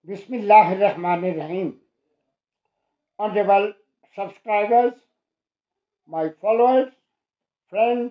Bismillah ar-Rahman ar-Rahim. Honorable subscribers, my followers, friends,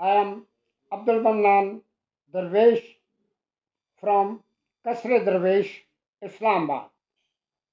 I am Abdul Mannan Darwish from Kasre Darwish, Islamabad.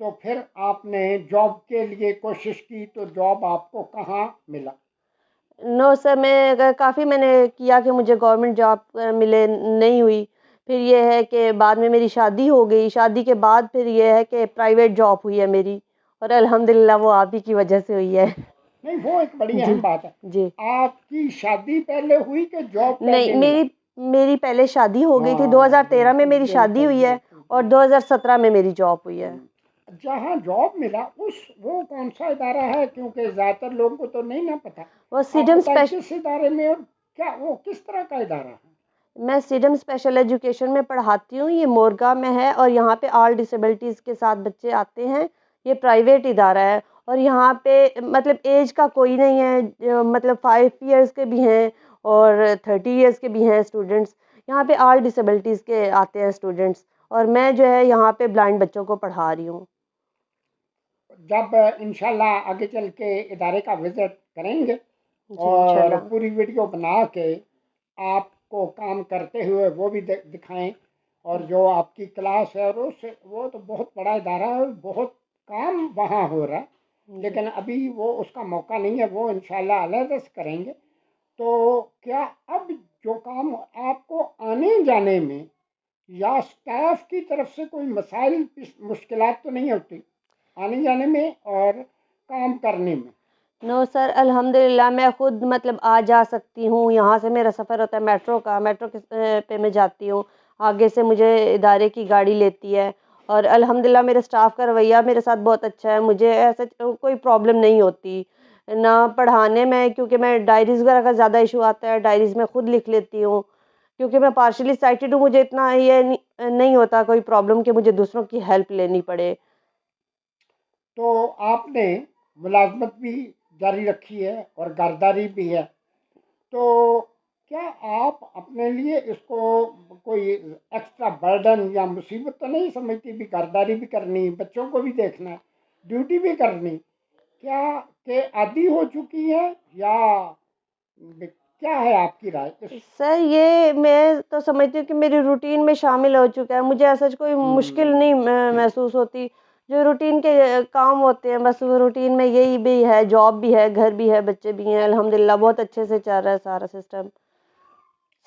تو پھر آپ نے job کے لیے کوشش کی تو جاب آپ کو کہاں ملا؟ نو سر، کافی میں نے کیا کہ مجھے گورنمنٹ جاب ملے، نہیں ہوئی. پھر یہ ہے کہ بعد میں میری شادی ہو گئی. شادی کے بعد پھر یہ ہے کہ پرائیویٹ جاب ہوئی ہے میری، اور الحمدللہ وہ آپ ہی کی وجہ سے ہوئی ہے. نہیں، وہ ایک بڑی جی اہم بات ہے. جی. آپ کی شادی پہلے ہوئی کہ جاب نہیں، پہلے ملا؟ میری پہلے شادی ہو گئی تھی. ہاں 2013 میں بالکل میری شادی بالکل ہوئی ہے، بالکل اور بالکل. 2017 میں میری جاب ہوئی ہے. جہاں جاب ملا وہ کون سا ادارہ ہے؟ کیونکہ زیادہ تر لوگوں کو تو نہیں نہ پتا. وہ آپ سیڈم بتائیں کس ادارے میں، اور کیا وہ کس طرح کا ادارہ ہے؟ میں سیڈم اسپیشل ایجوکیشن میں پڑھاتی ہوں. یہ مورگا میں ہے، اور یہاں پہ آل ڈسیبلٹیز کے ساتھ بچے آتے ہیں. یہ پرائیویٹ ادارہ ہے، اور یہاں پہ مطلب ایج کا کوئی نہیں ہے. مطلب 5 ایئرس کے بھی ہیں اور 30 ایئرس کے بھی ہیں اسٹوڈنٹس. یہاں پہ آل ڈسیبلٹیز کے آتے ہیں اسٹوڈنٹس، اور میں جو ہے یہاں پہ بلائنڈ بچوں کو پڑھا رہی ہوں. جب انشاءاللہ آگے چل کے ادارے کا وزٹ کریں گے جی اور انشاءاللہ. پوری ویڈیو بنا کے آپ کو کام کرتے ہوئے وہ بھی دکھائیں، اور جو آپ کی کلاس ہے اور وہ تو بہت بڑا ادارہ ہے، بہت کام وہاں ہو رہا ہے، جی. لیکن ابھی وہ اس کا موقع نہیں ہے، وہ انشاءاللہ علیحدہ سے کریں گے. تو کیا اب جو کام آپ کو آنے جانے میں یا اسٹاف کی طرف سے کوئی مسائل مشکلات تو نہیں ہوتی آنے جانے میں اور کام کرنے میں؟ نو سر، الحمدللہ میں خود مطلب آ جا سکتی ہوں. یہاں سے میرا سفر ہوتا ہے میٹرو کا، میٹرو پہ میں جاتی ہوں. آگے سے مجھے ادارے کی گاڑی لیتی ہے، اور الحمدللہ میرے اسٹاف کا رویہ میرے ساتھ بہت اچھا ہے. مجھے ایسا کوئی پرابلم نہیں ہوتی نہ پڑھانے میں، کیونکہ میں ڈائریز وغیرہ کا زیادہ ایشو آتا ہے. ڈائریز میں خود لکھ لیتی ہوں، کیونکہ میں پارشلی سائٹڈ ہوں. مجھے اتنا یہ نہیں ہوتا کوئی پرابلم کہ مجھے دوسروں کی ہیلپ لینی پڑے. تو آپ نے ملازمت بھی جاری رکھی ہے اور گھرداری بھی ہے، تو کیا آپ اپنے لیے اس کو کوئی ایکسٹرا برڈن یا مصیبت تو نہیں سمجھتی؟ بھی گھرداری بھی کرنی، بچوں کو بھی دیکھنا، ڈیوٹی بھی کرنی، کیا کہ عادی ہو چکی ہے، یا کیا ہے آپ کی رائے اس؟ سر یہ میں تو سمجھتی ہوں کہ میری روٹین میں شامل ہو چکا ہے. مجھے ایسا کوئی مشکل نہیں محسوس ہوتی. جو روٹین کے کام ہوتے ہیں بس وہ روٹین میں یہی بھی ہے. جاب بھی ہے، گھر بھی ہے، بچے بھی ہیں. الحمدللہ بہت اچھے سے چل رہا ہے سارا سسٹم.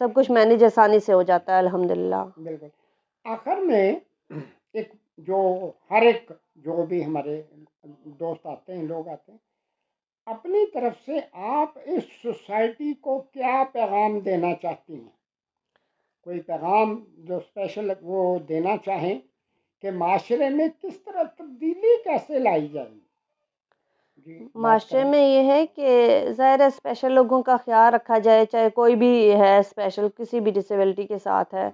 سب کچھ مینیج آسانی سے ہو جاتا ہے الحمدللہ. بالکل. آخر میں ایک جو ہر ایک جو بھی ہمارے دوست آتے ہیں، لوگ آتے ہیں، اپنی طرف سے آپ اس سوسائٹی کو کیا پیغام دینا چاہتی ہیں؟ کوئی پیغام جو اسپیشل وہ دینا چاہیں کہ معاشرے میں کس طرح تبدیلی کیسے لائی جائے؟ جی بات معاشرے کریں. میں یہ ہے کہ ظاہر ہے اسپیشل لوگوں کا خیال رکھا جائے، چاہے کوئی بھی ہے اسپیشل، کسی بھی ڈسیبلٹی کے ساتھ ہے،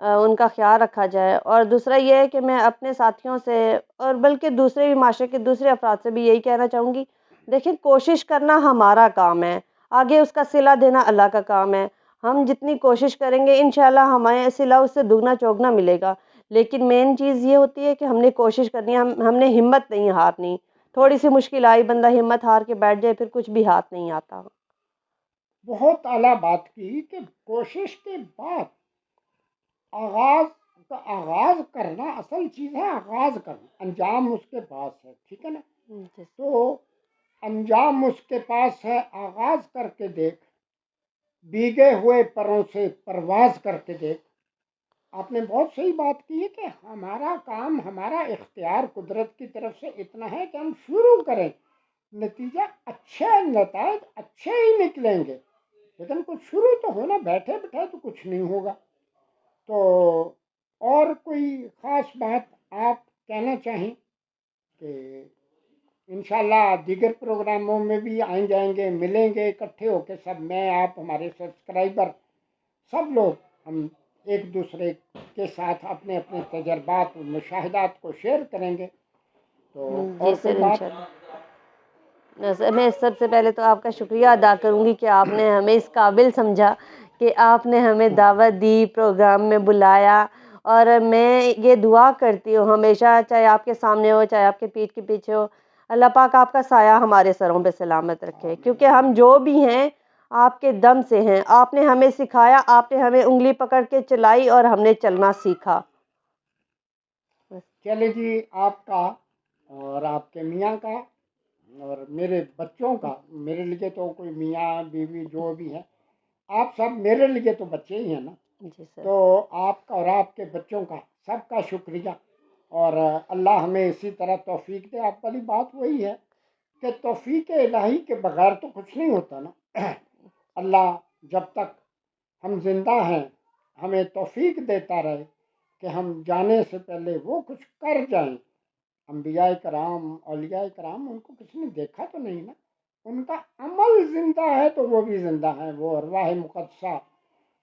ان کا خیال رکھا جائے. اور دوسرا یہ ہے کہ میں اپنے ساتھیوں سے اور بلکہ دوسرے بھی معاشرے کے دوسرے افراد سے بھی یہی کہنا چاہوں گی، دیکھیں کوشش کرنا ہمارا کام ہے، آگے اس کا صلہ دینا اللہ کا کام ہے. ہم جتنی کوشش کریں گے انشاءاللہ ہمیں صلہ اس سے دگنا چوگنا ملے گا. لیکن مین چیز یہ ہوتی ہے کہ ہم نے کوشش کرنی ہے، ہم نے ہمت نہیں ہارنی. تھوڑی سی مشکل آئی، بندہ ہمت ہار کے بیٹھ جائے، پھر کچھ بھی ہاتھ نہیں آتا. بہت اعلیٰ بات کی کہ کوشش کے بعد آغاز کا آغاز کرنا اصل چیز ہے. آغاز کرنا، انجام اس کے پاس ہے. ٹھیک ہے نا؟ تو انجام اس کے پاس ہے. آغاز کر کے دیکھ، بھیگے ہوئے پروں سے پرواز کر کے دیکھ. آپ نے بہت صحیح بات کی ہے کہ ہمارا کام، ہمارا اختیار قدرت کی طرف سے اتنا ہے کہ ہم شروع کریں، نتیجہ اچھے، نتائج اچھے ہی نکلیں گے، لیکن کچھ شروع تو ہونا. بیٹھے بیٹھے تو کچھ نہیں ہوگا. تو اور کوئی خاص بات آپ کہنا چاہیں کہ انشاءاللہ دیگر پروگراموں میں بھی آئیں جائیں گے، ملیں گے اکٹھے ہو کے سب، میں، آپ، ہمارے سبسکرائبر، سب لوگ ہم ایک دوسرے کے ساتھ اپنے اپنے تجربات اور مشاہدات کو شیئر کریں گے. تو جی اور کوئی سر بات؟ انشاءاللہ. میں سب سے پہلے تو آپ کا شکریہ ادا کروں گی کہ آپ نے ہمیں اس قابل سمجھا کہ آپ نے ہمیں دعوت دی، پروگرام میں بلایا. اور میں یہ دعا کرتی ہوں ہمیشہ، چاہے آپ کے سامنے ہو چاہے آپ کے پیٹھ کے پیچھے ہو، اللہ پاک آپ کا سایہ ہمارے سروں پہ سلامت رکھے. کیونکہ ہم جو بھی ہیں آپ کے دم سے ہیں. آپ نے ہمیں سکھایا، آپ نے ہمیں انگلی پکڑ کے چلائی اور ہم نے چلنا سیکھا. چلے جی، آپ کا اور آپ کے میاں کا اور میرے بچوں کا. میرے لیے تو کوئی میاں بیوی جو بھی ہے آپ سب میرے لیے تو بچے ہی ہیں نا. جی سر. تو آپ کا اور آپ کے بچوں کا سب کا شکریہ. اور اللہ ہمیں اسی طرح توفیق دے. آپ والی بات وہی ہے کہ توفیق الہی کے بغیر تو کچھ نہیں ہوتا نا. اللہ جب تک ہم زندہ ہیں ہمیں توفیق دیتا رہے کہ ہم جانے سے پہلے وہ کچھ کر جائیں. انبیاء کرام اولیاء کرام ان کو کسی نے دیکھا تو نہیں نا. ان کا عمل زندہ ہے تو وہ بھی زندہ ہیں. وہ ارواح مقدسہ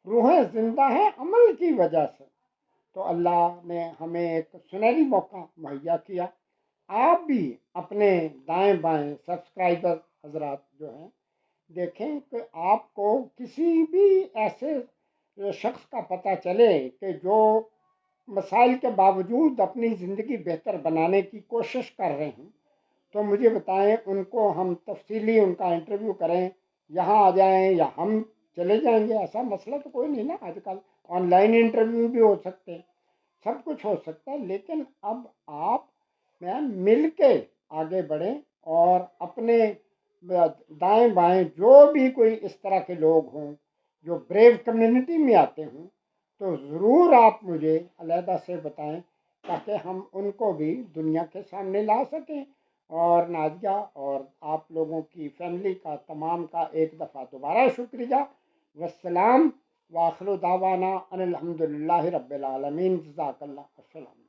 روحیں زندہ ہیں عمل کی وجہ سے. تو اللہ نے ہمیں ایک سنہری موقع مہیا کیا. آپ بھی اپنے دائیں بائیں سبسکرائبر حضرات جو ہیں دیکھیں کہ آپ کو کسی بھی ایسے شخص کا پتہ چلے کہ جو مسائل کے باوجود اپنی زندگی بہتر بنانے کی کوشش کر رہے ہیں تو مجھے بتائیں. ان کو ہم تفصیلی ان کا انٹرویو کریں, یہاں آ جائیں یا ہم چلے جائیں گے. ایسا مسئلہ تو کوئی نہیں نا. آج کل آن لائن انٹرویو بھی ہو سکتے ہیں, سب کچھ ہو سکتا ہے. لیکن اب آپ میں مل کے آگے بڑھیں اور اپنے دائیں بائیں جو بھی کوئی اس طرح کے لوگ ہوں جو بریو کمیونٹی میں آتے ہوں تو ضرور آپ مجھے علیحدہ سے بتائیں تاکہ ہم ان کو بھی دنیا کے سامنے لا سکیں. اور نازیہ اور آپ لوگوں کی فیملی کا تمام کا ایک دفعہ دوبارہ شکریہ. والسلام. وآخر دعوانا ان الحمد للہ رب العالمین. جزاک اللہ. السلام.